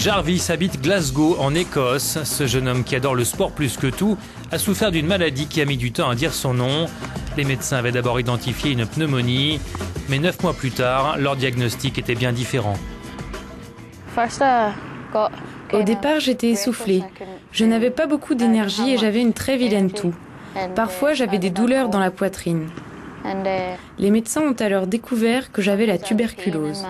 Jarvis habite Glasgow, en Écosse. Ce jeune homme qui adore le sport plus que tout a souffert d'une maladie qui a mis du temps à dire son nom. Les médecins avaient d'abord identifié une pneumonie, mais 9 mois plus tard, leur diagnostic était bien différent. Au départ, j'étais essoufflée. Je n'avais pas beaucoup d'énergie et j'avais une très vilaine toux. Parfois, j'avais des douleurs dans la poitrine. Les médecins ont alors découvert que j'avais la tuberculose.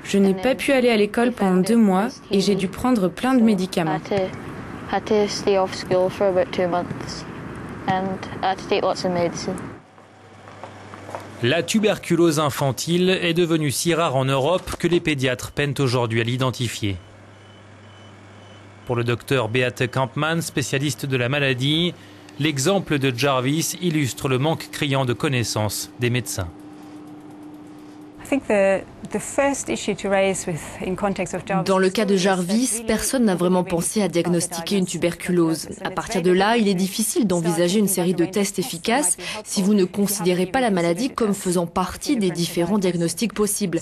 Je n'ai pas pu aller à l'école pendant 2 mois et j'ai dû prendre plein de médicaments. La tuberculose infantile est devenue si rare en Europe que les pédiatres peinent aujourd'hui à l'identifier. Pour le docteur Beate Kampmann, spécialiste de la maladie, l'exemple de Jarvis illustre le manque criant de connaissances des médecins. Dans le cas de Jarvis, personne n'a vraiment pensé à diagnostiquer une tuberculose. À partir de là, il est difficile d'envisager une série de tests efficaces si vous ne considérez pas la maladie comme faisant partie des différents diagnostics possibles.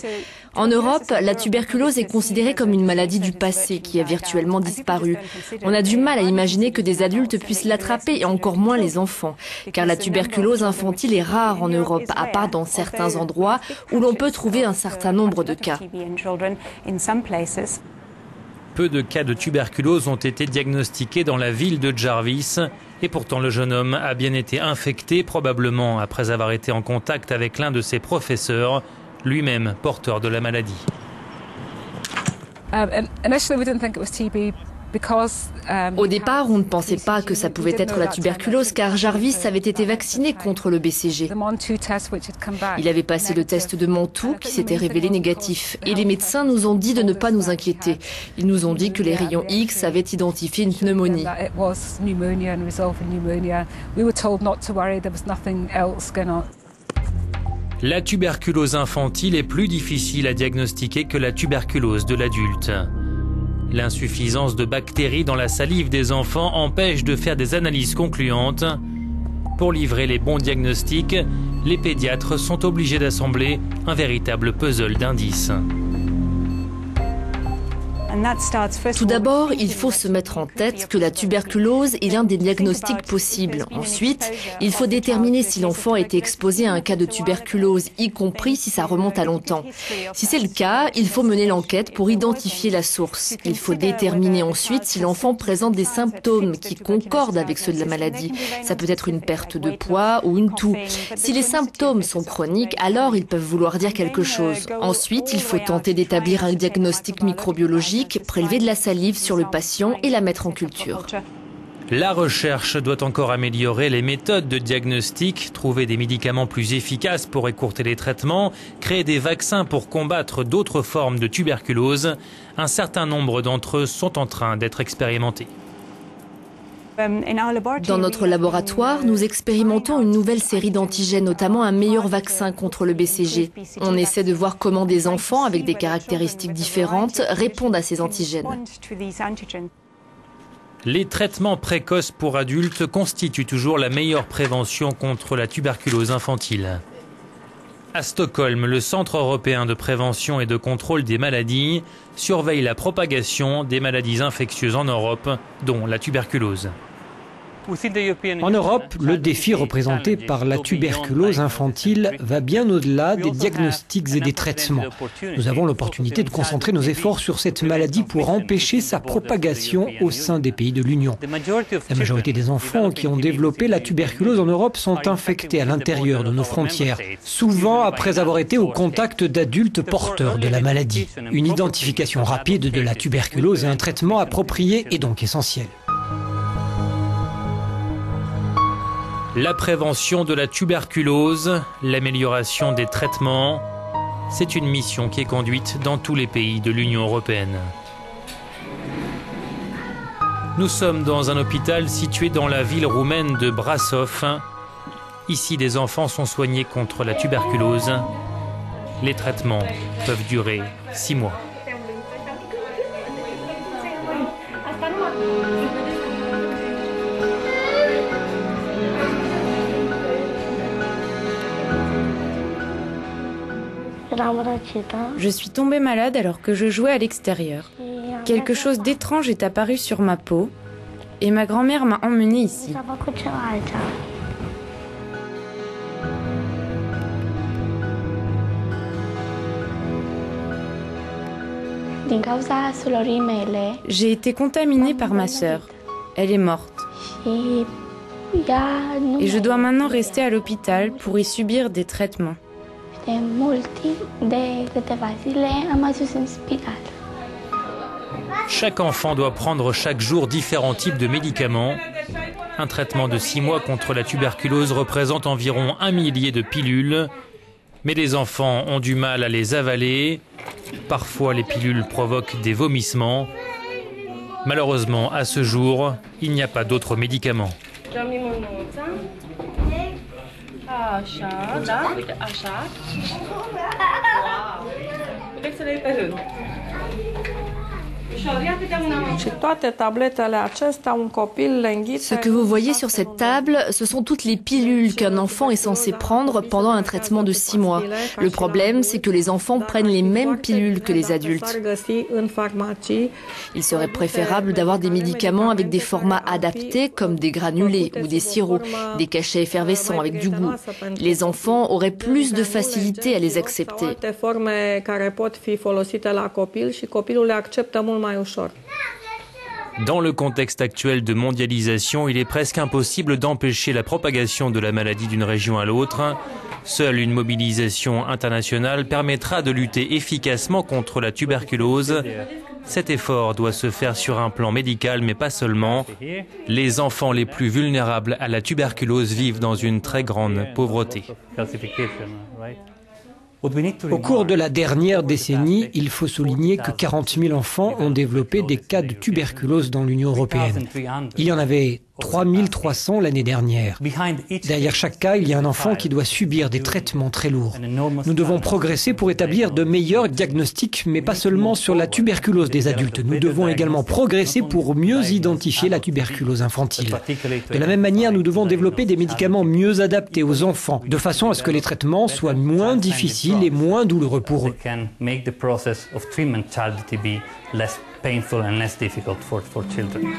En Europe, la tuberculose est considérée comme une maladie du passé qui a virtuellement disparu. On a du mal à imaginer que des adultes puissent l'attraper et encore moins les enfants, car la tuberculose infantile est rare en Europe, à part dans certains endroits où l'on peut trouver un certain nombre de cas. Peu de cas de tuberculose ont été diagnostiqués dans la ville de Jarvis et pourtant le jeune homme a bien été infecté, probablement après avoir été en contact avec l'un de ses professeurs, lui-même porteur de la maladie. Au départ, on ne pensait pas que ça pouvait être la tuberculose car Jarvis avait été vacciné contre le BCG. Il avait passé le test de Mantoux qui s'était révélé négatif et les médecins nous ont dit de ne pas nous inquiéter. Ils nous ont dit que les rayons X avaient identifié une pneumonie. La tuberculose infantile est plus difficile à diagnostiquer que la tuberculose de l'adulte. L'insuffisance de bactéries dans la salive des enfants empêche de faire des analyses concluantes. Pour livrer les bons diagnostics, les pédiatres sont obligés d'assembler un véritable puzzle d'indices. Tout d'abord, il faut se mettre en tête que la tuberculose est l'un des diagnostics possibles. Ensuite, il faut déterminer si l'enfant a été exposé à un cas de tuberculose, y compris si ça remonte à longtemps. Si c'est le cas, il faut mener l'enquête pour identifier la source. Il faut déterminer ensuite si l'enfant présente des symptômes qui concordent avec ceux de la maladie. Ça peut être une perte de poids ou une toux. Si les symptômes sont chroniques, alors ils peuvent vouloir dire quelque chose. Ensuite, il faut tenter d'établir un diagnostic microbiologique, prélever de la salive sur le patient et la mettre en culture. La recherche doit encore améliorer les méthodes de diagnostic, trouver des médicaments plus efficaces pour écourter les traitements, créer des vaccins pour combattre d'autres formes de tuberculose. Un certain nombre d'entre eux sont en train d'être expérimentés. Dans notre laboratoire, nous expérimentons une nouvelle série d'antigènes, notamment un meilleur vaccin contre le BCG. On essaie de voir comment des enfants avec des caractéristiques différentes répondent à ces antigènes. Les traitements précoces pour adultes constituent toujours la meilleure prévention contre la tuberculose infantile. À Stockholm, le Centre européen de prévention et de contrôle des maladies surveille la propagation des maladies infectieuses en Europe, dont la tuberculose. En Europe, le défi représenté par la tuberculose infantile va bien au-delà des diagnostics et des traitements. Nous avons l'opportunité de concentrer nos efforts sur cette maladie pour empêcher sa propagation au sein des pays de l'Union. La majorité des enfants qui ont développé la tuberculose en Europe sont infectés à l'intérieur de nos frontières, souvent après avoir été au contact d'adultes porteurs de la maladie. Une identification rapide de la tuberculose et un traitement approprié est donc essentiel. La prévention de la tuberculose, l'amélioration des traitements, c'est une mission qui est conduite dans tous les pays de l'Union européenne. Nous sommes dans un hôpital situé dans la ville roumaine de Brașov. Ici, des enfants sont soignés contre la tuberculose. Les traitements peuvent durer 6 mois. Je suis tombée malade alors que je jouais à l'extérieur. Quelque chose d'étrange est apparu sur ma peau et ma grand-mère m'a emmenée ici. J'ai été contaminée par ma sœur. Elle est morte. Et je dois maintenant rester à l'hôpital pour y subir des traitements. Chaque enfant doit prendre chaque jour différents types de médicaments. Un traitement de 6 mois contre la tuberculose représente environ 1 millier de pilules. Mais les enfants ont du mal à les avaler. Parfois, les pilules provoquent des vomissements. Malheureusement, à ce jour, il n'y a pas d'autres médicaments. Ce que vous voyez sur cette table, ce sont toutes les pilules qu'un enfant est censé prendre pendant un traitement de 6 mois. Le problème, c'est que les enfants prennent les mêmes pilules que les adultes. Il serait préférable d'avoir des médicaments avec des formats adaptés comme des granulés ou des sirops, des cachets effervescents avec du goût. Les enfants auraient plus de facilité à les accepter. Dans le contexte actuel de mondialisation, il est presque impossible d'empêcher la propagation de la maladie d'une région à l'autre. Seule une mobilisation internationale permettra de lutter efficacement contre la tuberculose. Cet effort doit se faire sur un plan médical, mais pas seulement. Les enfants les plus vulnérables à la tuberculose vivent dans une très grande pauvreté. Au cours de la dernière décennie, il faut souligner que 40 000 enfants ont développé des cas de tuberculose dans l'Union européenne. Il y en avait 3 300 l'année dernière. Derrière chaque cas, il y a un enfant qui doit subir des traitements très lourds. Nous devons progresser pour établir de meilleurs diagnostics, mais pas seulement sur la tuberculose des adultes. Nous devons également progresser pour mieux identifier la tuberculose infantile. De la même manière, nous devons développer des médicaments mieux adaptés aux enfants, de façon à ce que les traitements soient moins difficiles et moins douloureux pour eux. painful and less difficult for children.